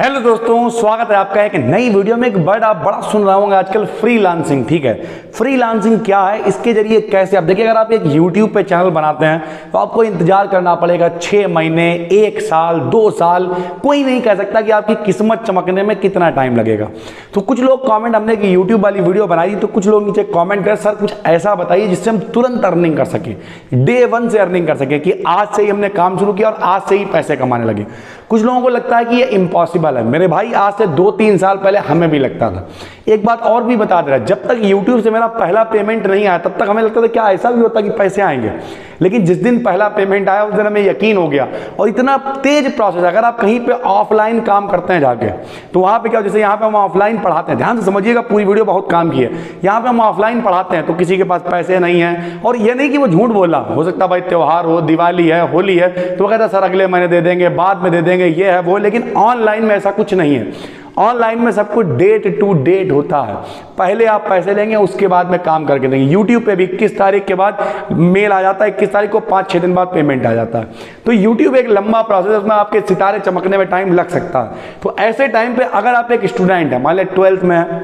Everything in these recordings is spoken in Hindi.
हेलो दोस्तों, स्वागत है आपका एक नई वीडियो में। एक वर्ड आप बड़ा सुन रहा होंगे आजकल, फ्रीलांसिंग। ठीक है, फ्रीलांसिंग क्या है, इसके जरिए कैसे आप देखिए, अगर आप एक YouTube पे चैनल बनाते हैं तो आपको इंतजार करना पड़ेगा 6 महीने, 1 साल, 2 साल। कोई नहीं कह सकता कि आपकी किस्मत चमकने में कितना टाइम लगेगा। तो कुछ लोग कमेंट, हमने कि YouTube वाली वीडियो बनाई तो कुछ लोग नीचे कमेंट कर, सर कुछ ऐसा बताइए जिससे हम तुरंत अर्निंग कर सकें, डे 1 से अर्निंग कर सकें, कि आज से ही हमने काम शुरू किया और आज से ही पैसे कमाने लगे। कुछ लोगों को लगता है कि ये इम्पॉसिबल है। मेरे भाई, आज से 2-3 साल पहले हमें भी लगता था। एक बात और भी बता दे रहा है, जब तक YouTube से मेरा पहला पेमेंट नहीं आया तब तक हमें लगता था क्या ऐसा भी होता कि पैसे आएंगे। लेकिन जिस दिन पहला पेमेंट आया उस दिन हमें यकीन हो गया। और इतना तेज प्रोसेस, अगर आप कहीं पे ऑफलाइन काम करते हैं जाके, तो वहां पे क्या, जैसे यहाँ पे हम ऑफलाइन पढ़ाते हैं, ध्यान से समझिएगा, पूरी वीडियो बहुत काम की है। यहाँ पे हम ऑफलाइन पढ़ाते हैं तो किसी के पास पैसे नहीं है, और ये नहीं कि वो झूठ बोला, हो सकता भाई त्योहार हो, दिवाली है, होली है, तो कहता सर अगले महीने दे देंगे, बाद में दे देंगे, ये है वो। लेकिन ऑनलाइन में ऐसा कुछ नहीं है। ऑनलाइन में सब कुछ डेट टू डेट होता है। पहले आप पैसे लेंगे, उसके बाद में काम करके देंगे। YouTube पे भी 21 तारीख के बाद मेल आ जाता है, 21 तारीख को 5-6 दिन बाद पेमेंट आ जाता है। तो YouTube एक लंबा प्रोसेस है, उसमें आपके सितारे चमकने में टाइम लग सकता है। तो ऐसे टाइम पे अगर आप एक स्टूडेंट है, मान लें 12th में है,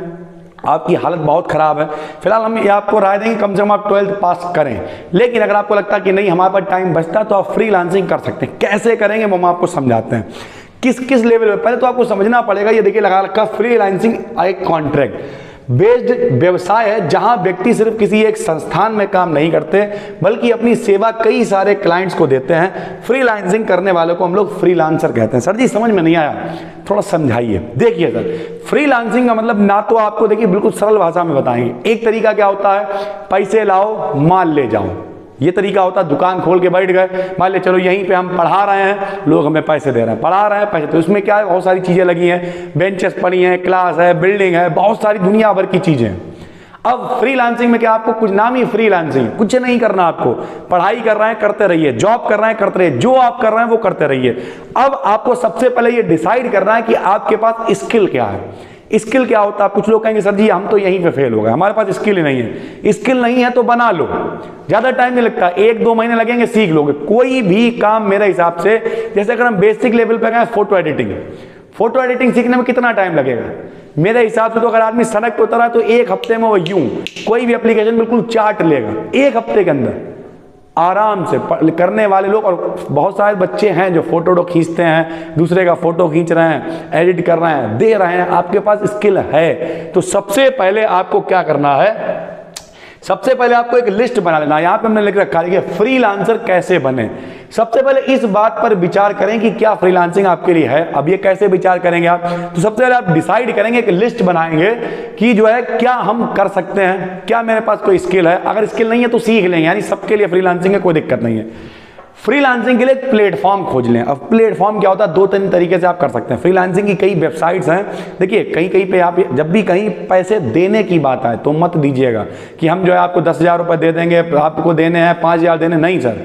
आपकी हालत बहुत खराब है, फिलहाल हम ये आपको राय देंगे कम से कम आप 12th पास करें। लेकिन अगर आपको लगता है कि नहीं हमारे पास टाइम बचता, तो आप फ्रीलांसिंग कर सकते हैं। कैसे करेंगे वो हम आपको समझाते हैं, किस किस लेवल पे। पहले तो आपको समझना पड़ेगा, ये देखिए लगा रखा, फ्रीलांसिंग एक कॉन्ट्रैक्ट बेस्ड व्यवसाय है, जहां व्यक्ति सिर्फ किसी एक संस्थान में काम नहीं करते बल्कि अपनी सेवा कई सारे क्लाइंट्स को देते हैं। फ्रीलांसिंग करने वालों को हम लोग फ्रीलांसर कहते हैं। सर जी समझ में नहीं आया, थोड़ा समझाइए। देखिए सर, फ्रीलांसिंग का मतलब, ना तो आपको देखिए बिल्कुल सरल भाषा में बताएंगे। एक तरीका क्या होता है, पैसे लाओ माल ले जाओ, ये तरीका होता है। दुकान खोल के बैठ गए, मान ले चलो यहीं पे हम पढ़ा रहे हैं, लोग हमें पैसे दे रहे हैं, पढ़ा रहे हैं पैसे, तो इसमें क्या है, बहुत सारी चीजें लगी हैं, बेंचेस पड़ी हैं, क्लास है, बिल्डिंग है, बहुत सारी दुनिया भर की चीजें। अब फ्रीलांसिंग में क्या, आपको कुछ नाम ही फ्रीलांसिंग, कुछ नहीं करना आपको। पढ़ाई कर रहे हैं करते रहिए, जॉब कर रहे हैं करते रहिए, जो आप कर रहे हैं वो करते रहिए। अब आपको सबसे पहले ये डिसाइड करना है कि आपके पास स्किल क्या है। स्किल क्या होता है, कुछ लोग कहेंगे सर जी हम तो यहीं पे फेल हो गए, हमारे पास स्किल ही नहीं है। स्किल नहीं है तो बना लो, ज्यादा टाइम नहीं लगता, 1-2 महीने लगेंगे, सीख लोगे। कोई भी काम मेरे हिसाब से, जैसे अगर हम बेसिक लेवल पे गए, फोटो एडिटिंग सीखने में कितना टाइम लगेगा मेरे हिसाब से, तो अगर आदमी सड़क पे उतरा है तो 1 हफ्ते में वो यूं कोई भी एप्लीकेशन बिल्कुल चाट लेगा, 1 हफ्ते के अंदर आराम से करने वाले लोग। और बहुत सारे बच्चे हैं जो फोटो खींचते हैं, दूसरे का फोटो खींच रहे हैं, एडिट कर रहे हैं, दे रहे हैं। आपके पास स्किल है तो सबसे पहले आपको क्या करना है, सबसे पहले आपको एक लिस्ट बना लेना। यहां पे हमने लिख रखा है कि फ्रीलांसर कैसे बने। सबसे पहले इस बात पर विचार करें कि क्या फ्रीलांसिंग आपके लिए है। अब ये कैसे विचार करेंगे आप, तो सबसे पहले आप डिसाइड करेंगे, एक लिस्ट बनाएंगे कि जो है क्या हम कर सकते हैं, क्या मेरे पास कोई स्किल है। अगर स्किल नहीं है तो सीख लेंगे, यानी सबके लिए फ्रीलांसिंग है, कोई दिक्कत नहीं है। फ्रीलांसिंग के लिए एक प्लेटफॉर्म खोज लें। अब प्लेटफॉर्म क्या होता है, 2-3 तरीके से आप कर सकते हैं। फ्रीलांसिंग की कई वेबसाइट्स हैं। देखिए कहीं पे आप जब भी कहीं पैसे देने की बात आए तो मत दीजिएगा कि हम जो है आपको 10,000 रुपये दे देंगे, आपको देने हैं 5,000 देने, नहीं सर,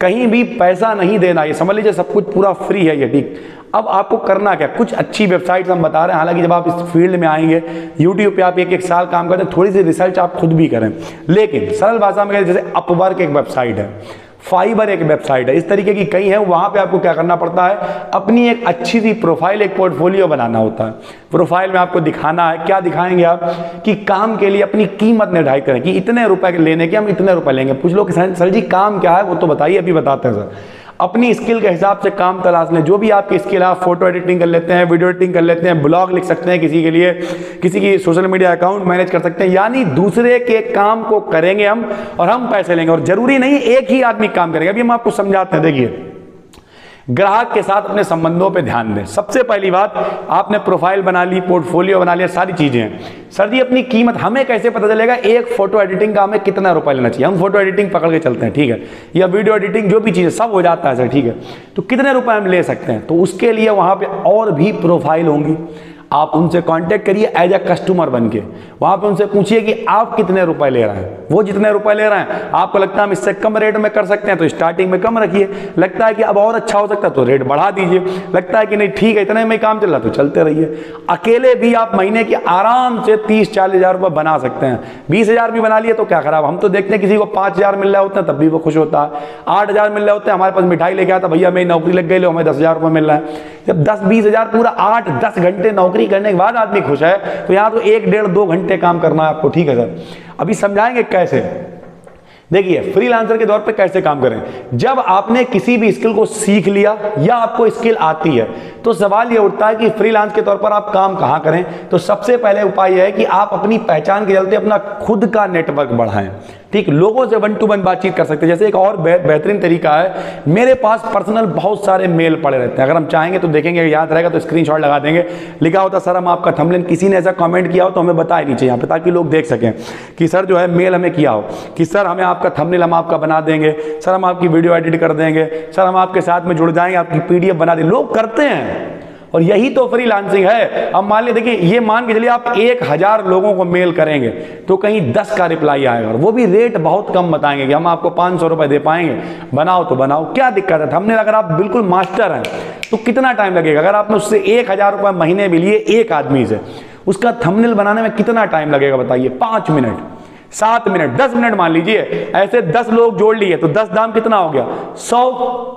कहीं भी पैसा नहीं देना। ये समझ लीजिए सब कुछ पूरा फ्री है ये, ठीक। अब आपको करना क्या, कुछ अच्छी वेबसाइट्स हम बता रहे हैं। हालांकि जब आप इस फील्ड में आएंगे, YouTube पे आप 1-1 साल काम करते हैं, थोड़ी सी रिसर्च आप खुद भी करें। लेकिन सरल भाषा में जैसे अपवर्क एक वेबसाइट है, फाइबर एक वेबसाइट है, इस तरीके की कई है। वहां पे आपको क्या करना पड़ता है, अपनी एक अच्छी सी प्रोफाइल, एक पोर्टफोलियो बनाना होता है। प्रोफाइल में आपको दिखाना है, क्या दिखाएंगे आप, कि काम के लिए अपनी कीमत निर्धारित करें कि इतने रुपए लेने के हम इतने रुपए लेंगे। कुछ लोग सर जी काम क्या है वो तो बताइए, अभी बताते हैं सर। अपनी स्किल के हिसाब से काम तलाश लें, जो भी आपकी स्किल है। आप फोटो एडिटिंग कर लेते हैं, वीडियो एडिटिंग कर लेते हैं, ब्लॉग लिख सकते हैं किसी के लिए, किसी की सोशल मीडिया अकाउंट मैनेज कर सकते हैं। यानी दूसरे के काम को करेंगे हम और हम पैसे लेंगे। और जरूरी नहीं एक ही आदमी काम करेगा, अभी हम आपको समझाते हैं। देखिए, ग्राहक के साथ अपने संबंधों पे ध्यान दें। सबसे पहली बात, आपने प्रोफाइल बना ली, पोर्टफोलियो बना लिया, सारी चीजें हैं। सर जी अपनी कीमत हमें कैसे पता चलेगा, एक फोटो एडिटिंग का हमें कितना रुपए लेना चाहिए। हम फोटो एडिटिंग पकड़ के चलते हैं, ठीक है, या वीडियो एडिटिंग, जो भी चीजें सब हो जाता है सर, ठीक है, तो कितने रुपए हम ले सकते हैं। तो उसके लिए वहां पे और भी प्रोफाइल होंगी। आप उनसे कांटेक्ट करिए एज ए कस्टमर बन के, वहां पे उनसे पूछिए कि आप कितने रुपए ले रहे हैं। वो जितने रुपए ले रहे हैं, आपको लगता है हम इससे कम रेट में कर सकते हैं तो स्टार्टिंग में कम रखिए, लगता है कि अब और अच्छा हो सकता है तो रेट बढ़ा दीजिए, लगता है कि नहीं ठीक है इतने में काम चल रहा तो चलते रहिए। अकेले भी आप महीने के आराम से 30-40 हज़ार रुपये बना सकते हैं। 20 हज़ार भी बना लिए तो क्या खराब। हम तो देखते हैं किसी को 5 हज़ार मिल रहे होते हैं तब भी वो खुश होता है, 8 हज़ार मिल रहे होते हैं, हमारे पास मिठाई लेके आता भैया मेरी नौकरी लग गई लो हमें 10 हज़ार रुपये मिल रहा है। जब 10-20 हज़ार पूरा 8-10 घंटे नौकरी करने के बाद आदमी खुश है तो यहाँ तो 1-1.5-2 घंटे काम करना है आपको। ठीक है सर, अभी समझाएंगे कैसे। देखिए फ्रीलांसर के दौर पे कैसे काम करें। जब आपने किसी भी स्किल को सीख लिया या आपको स्किल आती है तो सवाल ये उठता है कि फ्रीलांस के तौर पर आप काम कहां करें। तो सबसे पहले उपाय यह है कि आप अपनी पहचान के चलते अपना खुद का नेटवर्क बढ़ाएं। ठीक, लोगों से 1 to 1 बातचीत कर सकते हैं। जैसे एक और बेहतरीन तरीका है, मेरे पास पर्सनल बहुत सारे मेल पड़े रहते हैं, अगर हम चाहेंगे तो देखेंगे, याद रहेगा तो स्क्रीनशॉट लगा देंगे। लिखा होता सर हम आपका थंबनेल, किसी ने ऐसा कमेंट किया हो तो हमें बताए नीचे यहाँ पे, ताकि लोग देख सकें कि सर जो है मेल हमें किया हो कि सर हमें आपका थंबनेल हम आपका बना देंगे, सर हम आपकी वीडियो एडिट कर देंगे, सर हम आपके साथ में जुड़ जाएंगे, आपकी PDF बना देंगे। लोग करते हैं और यही तो फ्रीलांसिंग है। अब मान लीजिए, देखिए ये मान के चलिए आप 1000 लोगों को मेल करेंगे तो कहीं 10 का रिप्लाई आएगा और वो भी रेट बहुत कम बताएंगे कि हम आपको 500 रुपए दे पाएंगे, बनाओ तो बनाओ, क्या दिक्कत है। हमने अगर आप बिल्कुल मास्टर हैं तो कितना टाइम लगेगा। अगर आपने उससे 1000 रुपए महीने भी लिए एक आदमी से, उसका थंबनेल बनाने में कितना टाइम लगेगा बताइए। 5 मिनट, 7 मिनट, 10 मिनट मान लीजिए। ऐसे 10 लोग जोड़ लिए तो 10 दाम कितना हो गया, 100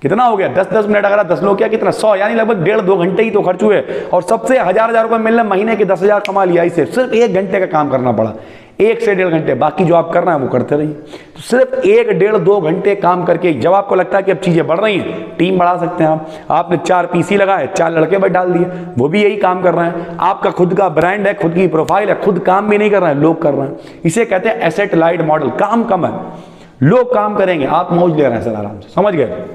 कितना हो गया, 10-10 मिनट अगर 10 लोग क्या कितना 100, यानी लगभग 1.5-2 घंटे ही तो खर्च हुए और सबसे 1000 रुपए मिल रहे, महीने के 10,000 कमा लिया। इसे सिर्फ 1 घंटे का काम करना पड़ा, 1 से 1.5 घंटे, बाकी जो आप करना है वो करते रहिए। तो सिर्फ 1-1.5-2 घंटे काम करके जब आपको लगता है कि अब चीजें बढ़ रही हैं, टीम बढ़ा सकते हैं आप। आपने 4 PC लगाए, 4 लड़के बैठ डाल दिए, वो भी यही काम कर रहे हैं। आपका खुद का ब्रांड है, खुद की प्रोफाइल है, खुद काम भी नहीं कर रहे हैं, लोग कर रहे हैं। इसे कहते हैं एसेट लाइट मॉडल। काम कम है, लोग काम करेंगे, आप मौज ले रहे हैं सर आराम से, समझ गए।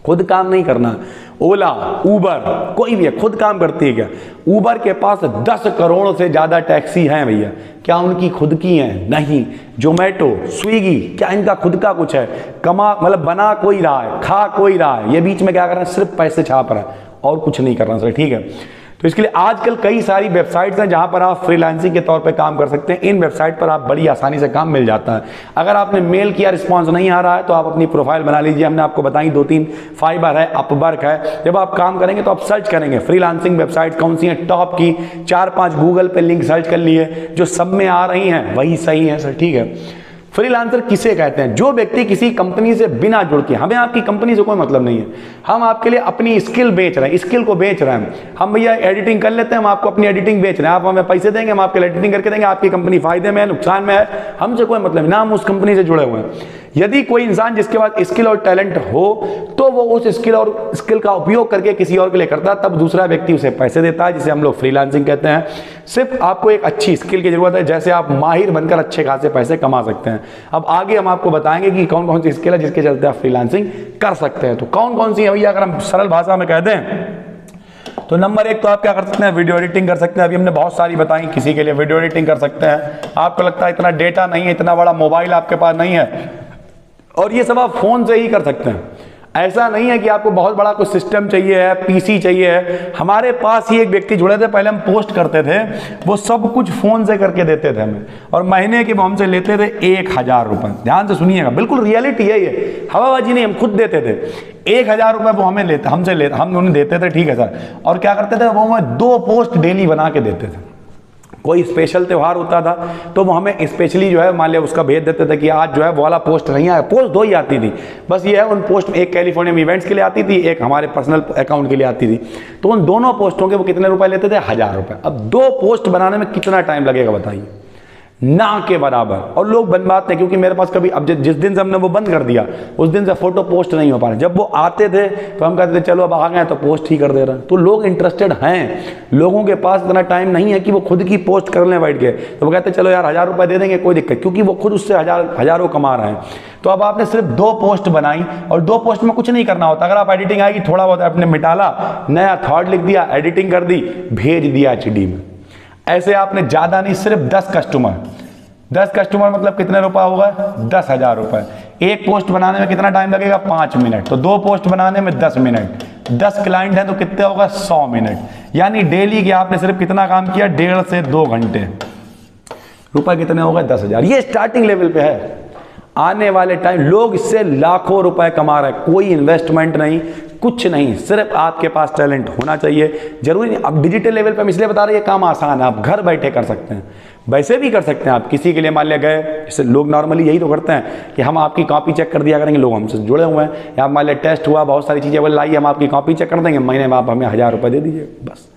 खुद काम नहीं करना। ओला, उबर, कोई भी है खुद काम करती है क्या। उबर के पास 10 करोड़ से ज्यादा टैक्सी हैं भैया, क्या उनकी खुद की हैं? नहीं। जोमेटो, स्विगी, क्या इनका खुद का कुछ है? कमा मतलब बना कोई रहा है, खा कोई रहा है, ये बीच में क्या कर रहे हैं, सिर्फ पैसे छाप रहा है और कुछ नहीं कर रहा सर। ठीक है, तो इसके लिए आजकल कई सारी वेबसाइट्स हैं जहां पर आप फ्रीलांसिंग के तौर पे काम कर सकते हैं। इन वेबसाइट पर आप बड़ी आसानी से काम मिल जाता है। अगर आपने मेल किया, रिस्पांस नहीं आ रहा है तो आप अपनी प्रोफाइल बना लीजिए। हमने आपको बताई 2-3, फाइबर है, अपवर्क है। जब आप काम करेंगे तो आप सर्च करेंगे फ्रीलांसिंग वेबसाइट कौन सी हैं टॉप की, 4-5 गूगल पे लिंक सर्च कर लिए, जो सब में आ रही हैं वही सही है सर। ठीक है, फ्रीलांसर किसे कहते हैं? जो व्यक्ति किसी कंपनी से बिना जुड़ के, हमें आपकी कंपनी से कोई मतलब नहीं है, हम आपके लिए अपनी स्किल बेच रहे हैं, स्किल को बेच रहे हैं। हम भैया एडिटिंग कर लेते हैं, हम आपको अपनी एडिटिंग बेच रहे हैं, आप हमें पैसे देंगे, हम आपके एडिटिंग करके देंगे, आपकी कंपनी फायदे में है, नुकसान में है, हमसे कोई मतलब नहीं, ना हम उस कंपनी से जुड़े हुए हैं। यदि कोई इंसान जिसके पास स्किल और टैलेंट हो तो वो उस स्किल का उपयोग करके किसी और के लिए करता है, तब दूसरा व्यक्ति उसे पैसे देता है, जिसे हम लोग फ्रीलांसिंग कहते हैं। सिर्फ आपको एक अच्छी स्किल की जरूरत है, जैसे आप माहिर बनकर अच्छे खासे पैसे कमा सकते हैं। अब आगे हम आपको बताएंगे कि कौन कौन सी स्किल है जिसके चलते आप फ्रीलांसिंग कर सकते हैं। तो कौन कौन सी है भैया, अगर हम सरल भाषा में कहते हैं तो नंबर 1 तो आप क्या कर सकते हैं, वीडियो एडिटिंग कर सकते हैं। अभी हमने बहुत सारी बताई, किसी के लिए वीडियो एडिटिंग कर सकते हैं। आपको लगता है इतना डेटा नहीं है, इतना बड़ा मोबाइल आपके पास नहीं है, और ये सब आप फोन से ही कर सकते हैं। ऐसा नहीं है कि आपको बहुत बड़ा कुछ सिस्टम चाहिए है, PC चाहिए है। हमारे पास ही एक व्यक्ति जुड़े थे, पहले हम पोस्ट करते थे, वो सब कुछ फोन से करके देते थे हमें, और महीने के वो हमसे लेते थे 1000 रुपए। ध्यान से सुनिएगा, बिल्कुल रियलिटी है ये, हवाबाजी नहीं, हम खुद देते थे। 1000 रुपए वो हमें लेते, हम उन्हें देते थे, ठीक है सर। और क्या करते थे, वो हमें 2 पोस्ट डेली बना के देते थे। कोई स्पेशल त्यौहार होता था तो वो हमें स्पेशली जो है मान लिया उसका भेज देते थे कि आज जो है वो वाला पोस्ट नहीं आया। पोस्ट 2 ही आती थी बस, ये है उन पोस्ट में, एक कैलिफोर्निया में इवेंट्स के लिए आती थी, एक हमारे पर्सनल अकाउंट के लिए आती थी। तो उन दोनों पोस्टों के वो कितने रुपए लेते थे, 1000 रुपए। अब 2 पोस्ट बनाने में कितना टाइम लगेगा बताइए, ना के बराबर। और लोग बनवाते हैं, क्योंकि मेरे पास कभी, अब जिस दिन से हमने वो बंद कर दिया उस दिन से फोटो पोस्ट नहीं हो पा रहे। जब वो आते थे तो हम कहते थे चलो अब आ गए तो पोस्ट ही कर दे रहे हैं। तो लोग इंटरेस्टेड हैं, लोगों के पास इतना टाइम नहीं है कि वो खुद की पोस्ट कर लें बैठ के, तो वो कहते चलो यार 1000 रुपए दे देंगे, कोई दिक्कत, क्योंकि वो खुद उससे हजारों कमा रहे हैं। तो अब आपने सिर्फ 2 पोस्ट बनाई, और 2 पोस्ट में कुछ नहीं करना होता। अगर आप एडिटिंग आएगी, थोड़ा बहुत आपने मिटाला, नया थॉट लिख दिया, एडिटिंग कर दी, भेज दिया HD में। ऐसे आपने ज्यादा नहीं, सिर्फ 10 कस्टमर मतलब कितने रुपए होगा, 10,000 रुपए। एक पोस्ट बनाने में कितना टाइम लगेगा, 5 मिनट। तो 2 पोस्ट बनाने में 10 मिनट, 10 क्लाइंट हैं तो कितने होगा, 100 मिनट। यानी डेली के आपने सिर्फ कितना काम किया, 1.5 से 2 घंटे, रुपए कितने हो गए, 10,000। ये स्टार्टिंग लेवल पे है। आने वाले टाइम लोग इससे लाखों रुपए कमा रहे हैं, कोई इन्वेस्टमेंट नहीं, कुछ नहीं, सिर्फ आपके पास टैलेंट होना चाहिए। जरूरी नहीं, अब डिजिटल लेवल पे हम इसलिए बता रहे हैं ये काम आसान है, आप घर बैठे कर सकते हैं, वैसे भी कर सकते हैं आप। किसी के लिए मान लिया गए, जैसे लोग नॉर्मली यही तो करते हैं कि हम आपकी कॉपी चेक कर दिया करेंगे, लोग हमसे जुड़े हुए हैं, या मान लिया टेस्ट हुआ, बहुत सारी चीज़ें बोले लाइए हम आपकी कॉपी चेक कर देंगे, महीने में आप हमें 1000 रुपये दे दीजिए, बस।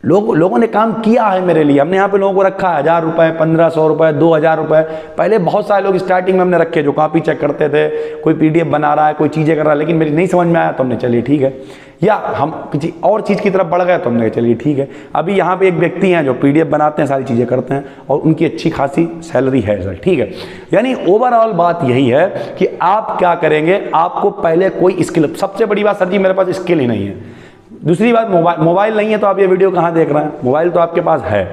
लोगों ने काम किया है मेरे लिए, हमने यहाँ पे लोगों को रखा है 1000 रुपये, 1500 रुपये, 2000 रुपये। पहले बहुत सारे लोग स्टार्टिंग में हमने रखे जो कॉपी चेक करते थे, कोई PDF बना रहा है, कोई चीज़ें कर रहा है, लेकिन मेरी नहीं समझ में आया तो हमने चलिए ठीक है, या हम किसी और चीज़ की तरफ बढ़ गए तो हमने चलिए ठीक है। अभी यहाँ पे एक व्यक्ति हैं जो PDF बनाते हैं, सारी चीज़ें करते हैं और उनकी अच्छी खासी सैलरी है सर, ठीक है। यानी ओवरऑल बात यही है कि आप क्या करेंगे, आपको पहले कोई स्किल, सबसे बड़ी बात सर जी मेरे पास स्किल ही नहीं है। दूसरी बात, मोबाइल नहीं है तो आप ये वीडियो कहाँ देख रहे हैं, मोबाइल तो आपके पास है,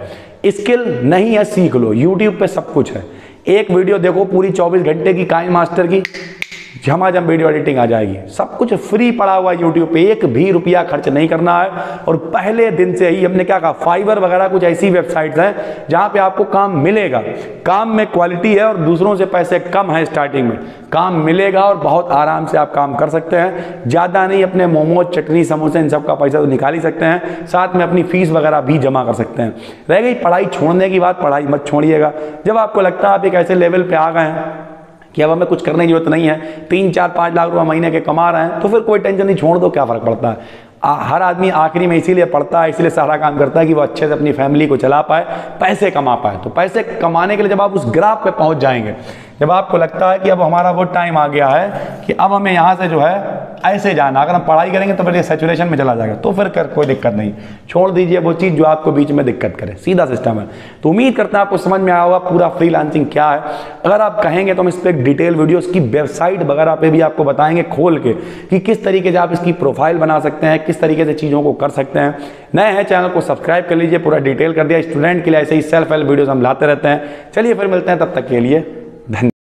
स्किल नहीं है सीख लो, YouTube पे सब कुछ है। एक वीडियो देखो पूरी 24 घंटे की काइन मास्टर की, झमाझम वीडियो एडिटिंग आ जाएगी, सब कुछ फ्री पड़ा हुआ है यूट्यूब पे, एक भी रुपया खर्च नहीं करना है। और पहले दिन से ही हमने क्या कहा, फाइवर वगैरह कुछ ऐसी वेबसाइट्स हैं जहां पे आपको काम मिलेगा, काम में क्वालिटी है और दूसरों से पैसे कम है, स्टार्टिंग में काम मिलेगा और बहुत आराम से आप काम कर सकते हैं। ज़्यादा नहीं, अपने मोमोज, चटनी, समोसे इन सब का पैसा तो निकाल ही सकते हैं, साथ में अपनी फीस वगैरह भी जमा कर सकते हैं। रह गई पढ़ाई छोड़ने की बात, पढ़ाई मत छोड़िएगा। जब आपको लगता है आप एक ऐसे लेवल पे आ गए हैं कि अब हमें कुछ करने की जरूरत नहीं है, 3, 4, 5 लाख रुपए महीने के कमा रहे हैं, तो फिर कोई टेंशन नहीं, छोड़ दो, क्या फर्क पड़ता है। हर आदमी आखिरी में इसीलिए पढ़ता है, इसीलिए सारा काम करता है कि वो अच्छे से अपनी फैमिली को चला पाए, पैसे कमा पाए। तो पैसे कमाने के लिए जब आप उस ग्राफ पे पहुंच जाएंगे, जब आपको लगता है कि अब हमारा वो टाइम आ गया है कि अब हमें यहाँ से जो है ऐसे जाना, अगर हम पढ़ाई करेंगे तो फिर ये सैचुरेशन में चला जाएगा, तो फिर कोई दिक्कत नहीं, छोड़ दीजिए वो चीज़ जो आपको बीच में दिक्कत करे, सीधा सिस्टम है। तो उम्मीद करते हैं आपको समझ में आया होगा पूरा फ्रीलांसिंग क्या है। अगर आप कहेंगे तो हम इस पर एक डिटेल वीडियो, इसकी वेबसाइट वगैरह पे भी आपको बताएंगे खोल के कि किस तरीके से आप इसकी प्रोफाइल बना सकते हैं, किस तरीके से चीज़ों को कर सकते हैं। नए हैं चैनल को सब्सक्राइब कर लीजिए, पूरा डिटेल कर दिया। स्टूडेंट के लिए ऐसे ही सेल्फ हेल्प वीडियोस हम लाते रहते हैं। चलिए फिर मिलते हैं, तब तक के लिए धन्यवाद।